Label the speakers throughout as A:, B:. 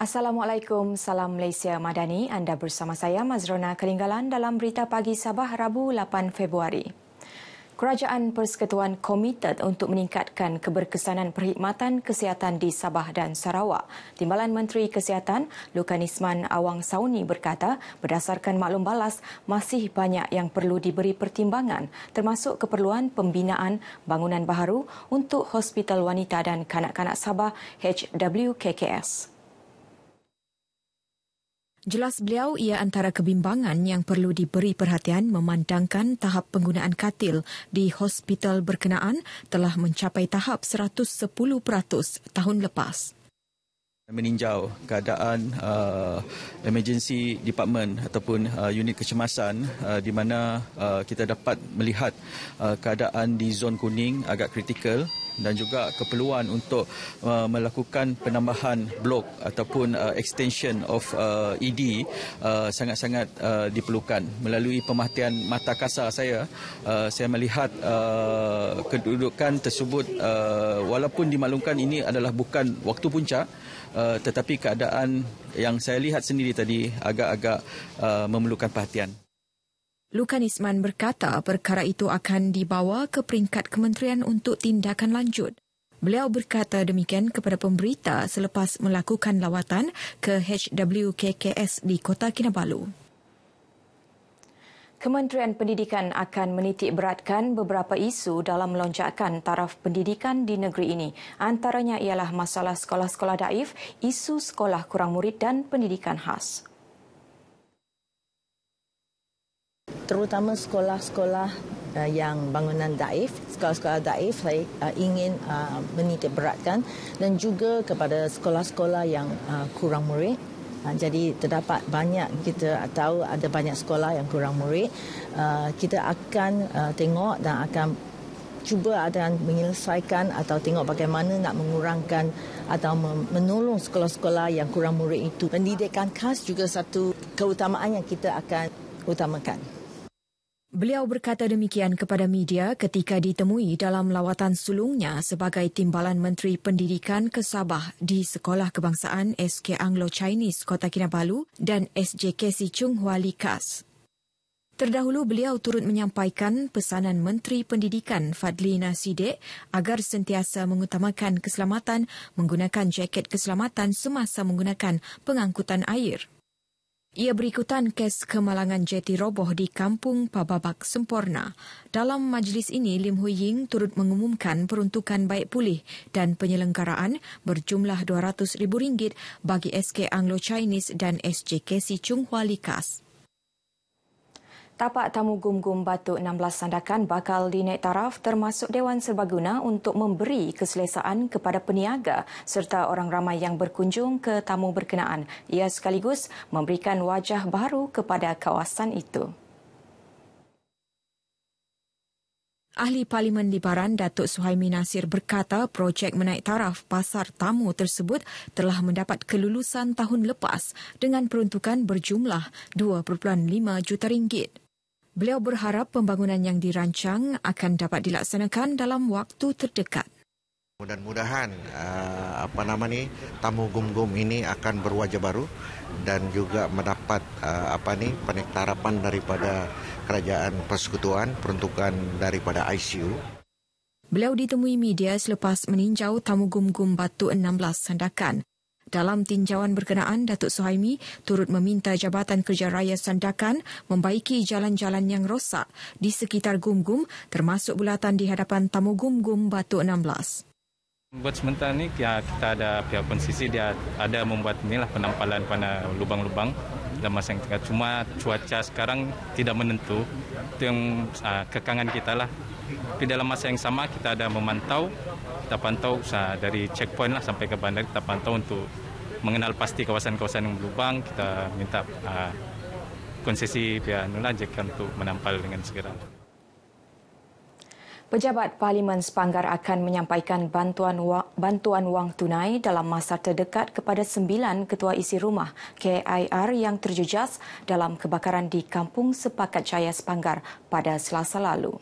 A: Assalamualaikum, salam Malaysia Madani. Anda bersama saya Mazrona Kelinggalan dalam Berita Pagi Sabah Rabu 8 Februari. Kerajaan Persekutuan komited untuk meningkatkan keberkesanan perkhidmatan kesihatan di Sabah dan Sarawak. Timbalan Menteri Kesihatan Lukan Isman Awang Sauni berkata, berdasarkan maklum balas, masih banyak yang perlu diberi pertimbangan termasuk keperluan pembinaan bangunan baharu untuk Hospital Wanita dan Kanak-kanak Sabah HWKKS. Jelas beliau, ia antara kebimbangan yang perlu diberi perhatian memandangkan tahap penggunaan katil di hospital berkenaan telah mencapai tahap 110% tahun lepas.
B: Meninjau keadaan emergency department ataupun unit kecemasan di mana kita dapat melihat keadaan di zon kuning agak kritikal dan juga keperluan untuk melakukan penambahan blok ataupun extension of ED sangat-sangat diperlukan. Melalui pemerhatian mata kasar saya melihat kedudukan tersebut walaupun dimaklumkan ini adalah bukan waktu puncak, tetapi keadaan yang saya lihat sendiri tadi agak-agak memerlukan perhatian.
A: Lukan Isman berkata perkara itu akan dibawa ke peringkat kementerian untuk tindakan lanjut. Beliau berkata demikian kepada pemberita selepas melakukan lawatan ke HWKKS di Kota Kinabalu. Kementerian Pendidikan akan menitik beratkan beberapa isu dalam melonjakkan taraf pendidikan di negeri ini. Antaranya ialah masalah sekolah-sekolah daif, isu sekolah kurang murid dan pendidikan khas.
C: Terutama sekolah-sekolah yang bangunan daif, sekolah-sekolah daif saya ingin menitik beratkan dan juga kepada sekolah-sekolah yang kurang murid. Jadi terdapat banyak, kita tahu ada banyak sekolah yang kurang murid. Kita akan tengok dan akan cuba akan menyelesaikan atau tengok bagaimana nak mengurangkan atau menolong sekolah-sekolah yang kurang murid itu. Pendidikan khas juga satu keutamaan yang kita akan utamakan.
A: Beliau berkata demikian kepada media ketika ditemui dalam lawatan sulungnya sebagai Timbalan Menteri Pendidikan ke Sabah di Sekolah Kebangsaan SK Anglo-Chinese Kota Kinabalu dan SJKC Chung Hua Likas. Terdahulu beliau turut menyampaikan pesanan Menteri Pendidikan Fadlina Siddiq agar sentiasa mengutamakan keselamatan menggunakan jaket keselamatan semasa menggunakan pengangkutan air. Ia berikutan kes kemalangan jeti roboh di Kampung Pababak Semporna. Dalam majlis ini, Lim Hui Ying turut mengumumkan peruntukan baik pulih dan penyelenggaraan berjumlah RM200,000 bagi SK Anglo-Chinese dan SJKC Chung Hua Likas. Tapak tamu Gum-Gum Batu 16 Sandakan bakal dinaik taraf termasuk Dewan Serbaguna untuk memberi keselesaan kepada peniaga serta orang ramai yang berkunjung ke tamu berkenaan. Ia sekaligus memberikan wajah baru kepada kawasan itu. Ahli Parlimen Libaran Datuk Suhaimi Nasir berkata projek menaik taraf pasar tamu tersebut telah mendapat kelulusan tahun lepas dengan peruntukan berjumlah RM2.5 juta. Beliau berharap pembangunan yang dirancang akan dapat dilaksanakan dalam waktu terdekat.
D: Mudah-mudahan tamu Gum-Gum ini akan berwajah baru dan juga mendapat penektarapan daripada Kerajaan Persekutuan peruntukan daripada ICU.
A: Beliau ditemui media selepas meninjau tamu Gum-Gum Batu 16 Sandakan. Dalam tinjauan berkenaan, Datuk Suhaimi turut meminta Jabatan Kerja Raya Sandakan membaiki jalan-jalan yang rosak di sekitar Gum-Gum termasuk bulatan di hadapan tamu Gum-Gum Batu 16.
E: Buat sementara ni kita ada pihak konsisi dia ada membuat penampalan pada lubang-lubang dalam masa yang tingkat. Cuma cuaca sekarang tidak menentu. Itu yang kekangan kita lah. Tapi dalam masa yang sama kita ada memantau, kita pantau dari checkpoint lah sampai ke bandar, kita pantau untuk mengenal pasti kawasan-kawasan yang berlubang. Kita minta konsesi pihak JK untuk menampal dengan segera.
A: Pejabat Parlimen Sepanggar akan menyampaikan bantuan wang tunai dalam masa terdekat kepada 9 ketua isi rumah KIR yang terjejas dalam kebakaran di Kampung Sepakat Jaya Sepanggar pada Selasa lalu.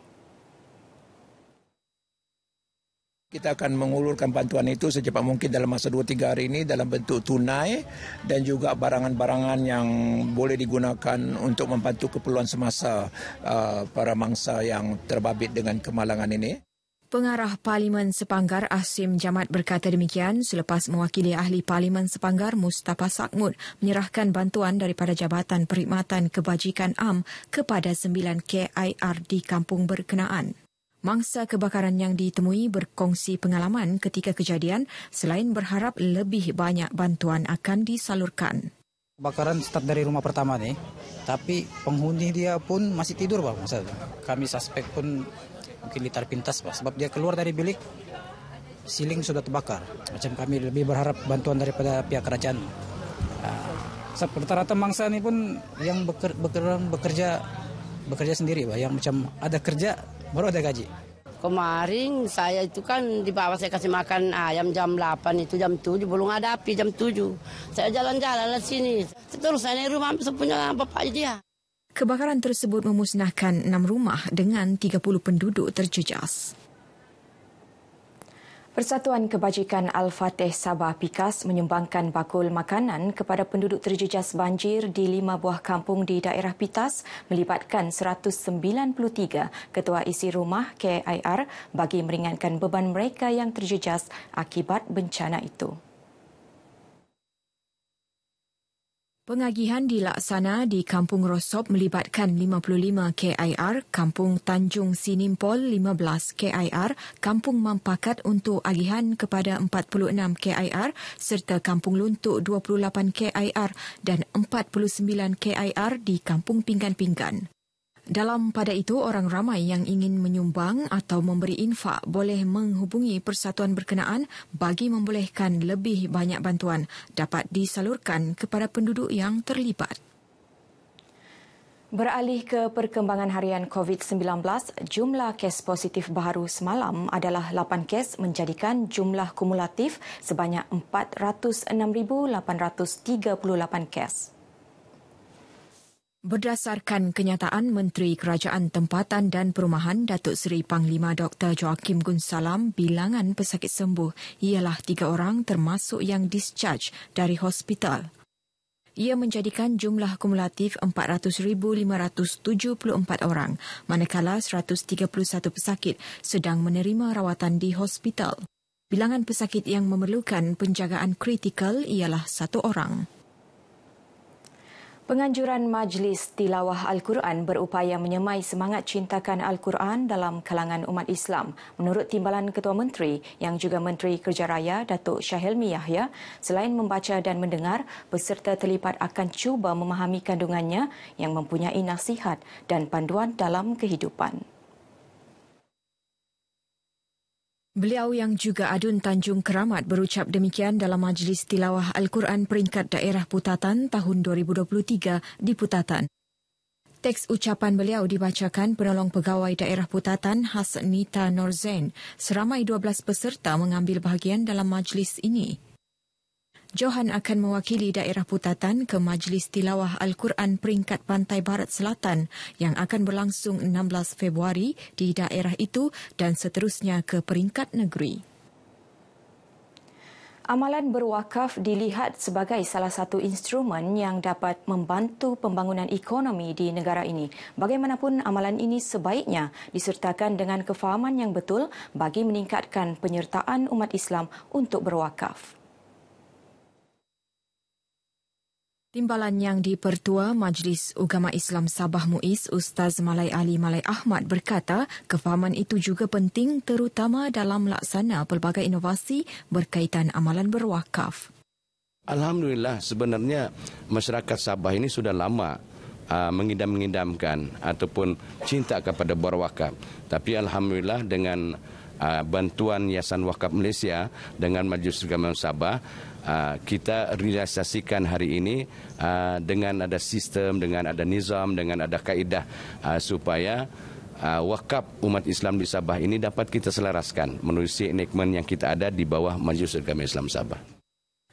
F: Kita akan mengulurkan bantuan itu secepat mungkin dalam masa 2-3 hari ini dalam bentuk tunai dan juga barangan-barangan yang boleh digunakan untuk membantu keperluan semasa para mangsa yang terbabit dengan kemalangan ini.
A: Pengarah Parlimen Sepanggar Asim Jamat berkata demikian selepas mewakili Ahli Parlimen Sepanggar Mustafa Sakmud menyerahkan bantuan daripada Jabatan Perkhidmatan Kebajikan Am kepada 9 KIR di kampung berkenaan. Mangsa kebakaran yang ditemui berkongsi pengalaman ketika kejadian selain berharap lebih banyak bantuan akan disalurkan.
G: Kebakaran start dari rumah pertama nih, tapi penghuni dia pun masih tidur, Pak. Kami suspek pun mungkin litar pintas, Pak, sebab dia keluar dari bilik, siling sudah terbakar. Macam kami lebih berharap bantuan daripada pihak kerajaan. Rata-rata mangsa ini pun yang bekerja sendiri, Pak, yang macam ada kerja baru ada gaji.
H: Kemarin saya itu kan di bawah saya kasih makan ayam jam 8 itu jam 7 belum ada api jam 7. Saya jalan-jalan di sini. Terus saya di rumah punya bapak dia.
A: Kebakaran tersebut memusnahkan 6 rumah dengan 30 penduduk terjejas. Persatuan Kebajikan Al-Fatih Sabah PIKAS menyumbangkan bakul makanan kepada penduduk terjejas banjir di 5 buah kampung di daerah Pitas melibatkan 193 ketua isi rumah KIR bagi meringankan beban mereka yang terjejas akibat bencana itu. Pengagihan dilaksana di Kampung Rosop melibatkan 55 KIR, Kampung Tanjung Sinimpol 15 KIR, Kampung Mampakat untuk agihan kepada 46 KIR serta Kampung Luntuk 28 KIR dan 49 KIR di Kampung Pinggan-Pinggan. Dalam pada itu, orang ramai yang ingin menyumbang atau memberi infak boleh menghubungi persatuan berkenaan bagi membolehkan lebih banyak bantuan dapat disalurkan kepada penduduk yang terlibat. Beralih ke perkembangan harian COVID-19, jumlah kes positif baharu semalam adalah 8 kes menjadikan jumlah kumulatif sebanyak 406,838 kes. Berdasarkan kenyataan Menteri Kerajaan Tempatan dan Perumahan Datuk Seri Panglima Dr. Joaquim Gunsalam, bilangan pesakit sembuh ialah 3 orang termasuk yang discharge dari hospital. Ia menjadikan jumlah kumulatif 400,574 orang, manakala 131 pesakit sedang menerima rawatan di hospital. Bilangan pesakit yang memerlukan penjagaan kritikal ialah 1 orang. Penganjuran Majlis Tilawah Al-Quran berupaya menyemai semangat cintakan Al-Quran dalam kalangan umat Islam. Menurut Timbalan Ketua Menteri yang juga Menteri Kerja Raya Datuk Syahilmi Yahya, selain membaca dan mendengar, peserta terlibat akan cuba memahami kandungannya yang mempunyai nasihat dan panduan dalam kehidupan. Beliau yang juga Adun Tanjung Keramat berucap demikian dalam Majlis Tilawah Al-Quran Peringkat Daerah Putatan tahun 2023 di Putatan. Teks ucapan beliau dibacakan penolong pegawai daerah Putatan Hasnita Norzain. Seramai 12 peserta mengambil bahagian dalam majlis ini. Johan akan mewakili daerah Putatan ke Majlis Tilawah Al-Quran Peringkat Pantai Barat Selatan yang akan berlangsung 16 Februari di daerah itu dan seterusnya ke peringkat negeri. Amalan berwakaf dilihat sebagai salah satu instrumen yang dapat membantu pembangunan ekonomi di negara ini. Bagaimanapun, amalan ini sebaiknya disertakan dengan kefahaman yang betul bagi meningkatkan penyertaan umat Islam untuk berwakaf. Timbalan yang dipertua Majlis Ugama Islam Sabah Muiz, Ustaz Malai Ali Malai Ahmad berkata, kefahaman itu juga penting terutama dalam melaksana pelbagai inovasi berkaitan amalan berwakaf.
I: Alhamdulillah, sebenarnya masyarakat Sabah ini sudah lama mengidam-ngidamkan ataupun cinta kepada berwakaf. Tapi alhamdulillah dengan bantuan Yayasan Wakaf Malaysia dengan Majlis Ugama Sabah, kita realisasikan hari ini dengan ada sistem, dengan ada nizam, dengan ada kaedah supaya wakaf umat Islam di Sabah ini dapat kita selaraskan menerusi enactment yang kita ada di bawah Majlis Ugama Islam Sabah.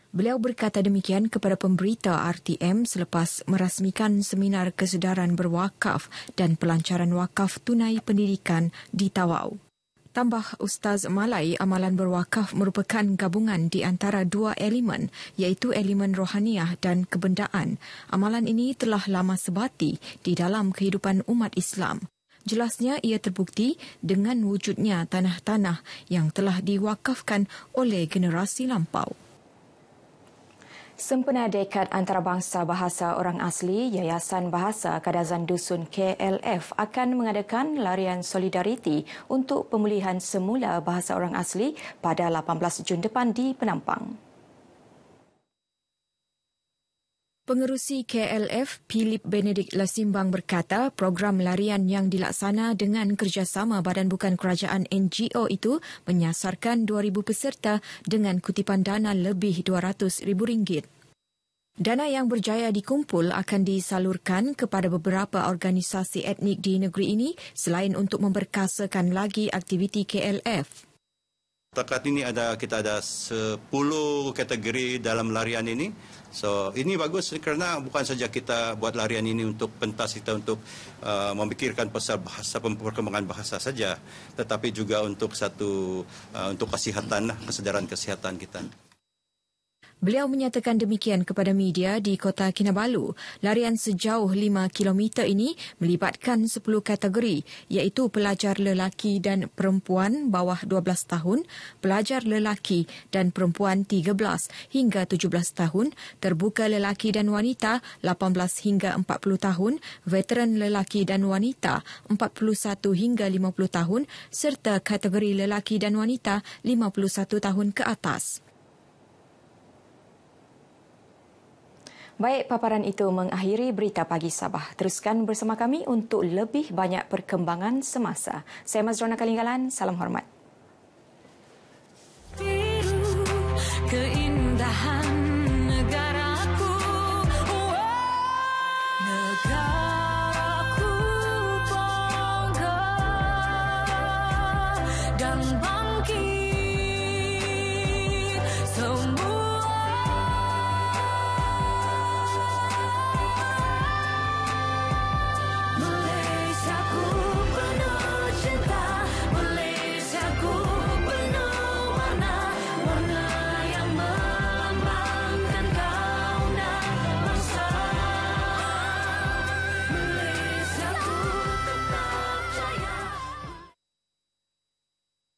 A: Beliau berkata demikian kepada pemberita RTM selepas merasmikan seminar kesedaran berwakaf dan pelancaran wakaf tunai pendidikan di Tawau. Tambah Ustaz Malay, amalan berwakaf merupakan gabungan di antara dua elemen, iaitu elemen rohaniah dan kebendaan. Amalan ini telah lama sebati di dalam kehidupan umat Islam. Jelasnya ia terbukti dengan wujudnya tanah-tanah yang telah diwakafkan oleh generasi lampau. Sempena dekad antarabangsa bahasa orang asli, Yayasan Bahasa Kadazan Dusun KLF akan mengadakan larian solidariti untuk pemulihan semula bahasa orang asli pada 18 Jun depan di Penampang. Pengerusi KLF, Philip Benedict Lasimbang berkata program larian yang dilaksana dengan kerjasama Badan Bukan Kerajaan NGO itu menyasarkan 2,000 peserta dengan kutipan dana lebih RM200,000. Dana yang berjaya dikumpul akan disalurkan kepada beberapa organisasi etnik di negeri ini selain untuk memperkasakan lagi aktiviti KLF.
J: Setakat ini kita ada 10 kategori dalam larian ini. So ini bagus kerana bukan saja kita buat larian ini untuk pentas kita untuk memikirkan pasal bahasa, perkembangan bahasa saja, tetapi juga untuk untuk kesihatan, kesedaran kesihatan kita.
A: Beliau menyatakan demikian kepada media di Kota Kinabalu. Larian sejauh 5 km ini melibatkan 10 kategori, iaitu pelajar lelaki dan perempuan bawah 12 tahun, pelajar lelaki dan perempuan 13 hingga 17 tahun, terbuka lelaki dan wanita 18 hingga 40 tahun, veteran lelaki dan wanita 41 hingga 50 tahun, serta kategori lelaki dan wanita 51 tahun ke atas. Baik, paparan itu mengakhiri berita pagi Sabah. Teruskan bersama kami untuk lebih banyak perkembangan semasa. Saya Mazrona Kalinggalan, salam hormat. Biru keindahan negaraku, negaraku bangga dan bangkit semua.